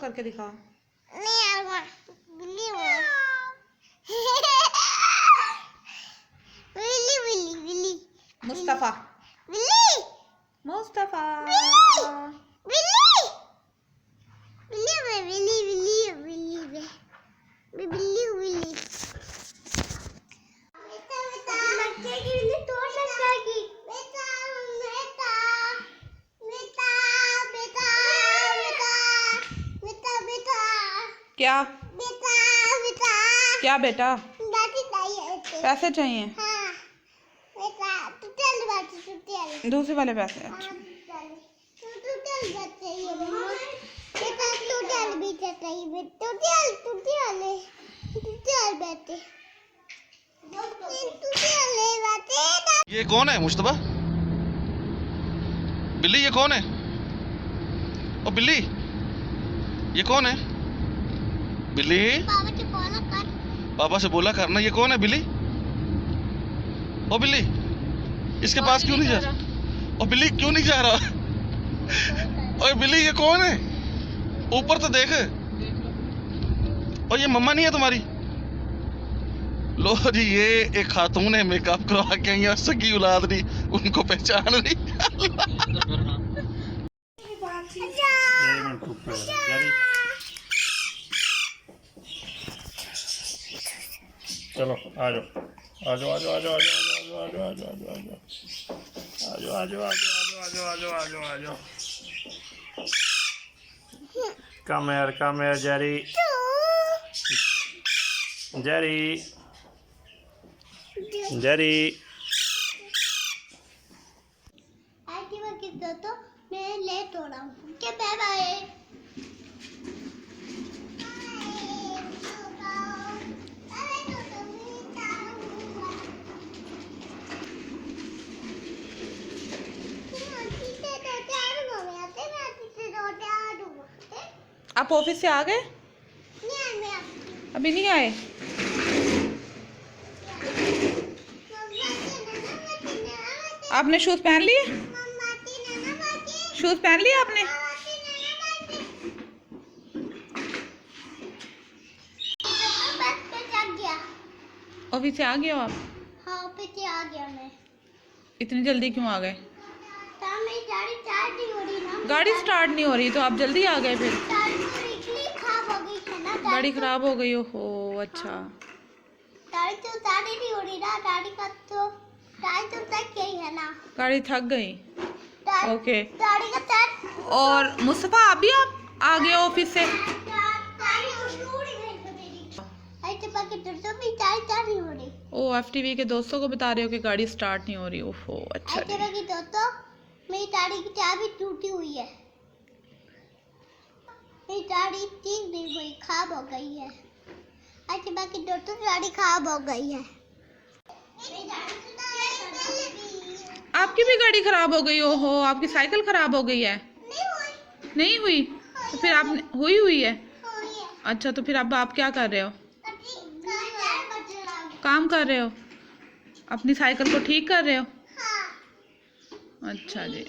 करके दिखा। बिल्ली बिल्ली बिल्ली मुस्तफा बिल्ली मुस्तफा क्या क्या बेटा? पैसे चाहिए? दूसरे वाले पैसे? अच्छा ये कौन है मुस्तफा? बिल्ली ये कौन है? ओ बिल्ली ये कौन है? बिल्ली पापा से बोला करना। ये कौन है बिल्ली? ओ बिल्ली इसके पास क्यों नहीं जा रहा? ओ बिल्ली क्यों नहीं जा रहा? ओए बिल्ली ये कौन है? ऊपर तो देख। और ये मम्मा नहीं है तुम्हारी? लो जी, ये एक खातून है मेकअप करवा के आई, सगी औलाद नहीं, उनको पहचान नहीं। चलो आ जाओ आ जाओ आ जाओ आ जाओ आ जाओ आ जाओ आ जाओ आ जाओ आ जाओ आ जाओ आ जाओ आ जाओ आ जाओ। Come here, Jerry. Jerry. तो मैं लेट हो रहा हूँ। क्या बाय बाय। आप ऑफिस से आ गए? अभी नहीं आए? आपने शूज पहन लिए? शूज पहन लिए आपने? ऑफिस से आ गए हो आप? हाँ ऑफिस से आ गया मैं। इतनी जल्दी क्यों आ गए? मेरी गाड़ी स्टार्ट नहीं हो रही ना। गाड़ी स्टार्ट नहीं हो रही तो आप जल्दी आ गए? फिर खराब हो गई है ना गाड़ी खराब हो गई हो? अच्छा। गाड़ी तो स्टार्ट ही नहीं हो रही ना। गाड़ी तो तक गई है ना। गाड़ी थक गई? ओके। गाड़ी का टायर। और मुस्तफा अभी आप आ गए ऑफिस से? ओ एफटीवी के दोस्तों को बता रहे हो कि गाड़ी स्टार्ट नहीं हो रही? ओहो अच्छा। दोस्तों मेरी गाड़ी की चाबी टूटी हुई है। मेरी गाड़ी ठीक नहीं हुई, खराब हो गई है। अच्छा बाकी दोस्तों गाड़ी खराब हो गई है। आपकी भी गाड़ी खराब हो गई? ओहो आपकी साइकिल खराब हो गई है? नहीं हुई? तो फिर आपने हुई है? अच्छा तो फिर अब आप क्या कर रहे हो? काम कर रहे हो? अपनी साइकिल को ठीक कर रहे हो? अच्छा जी।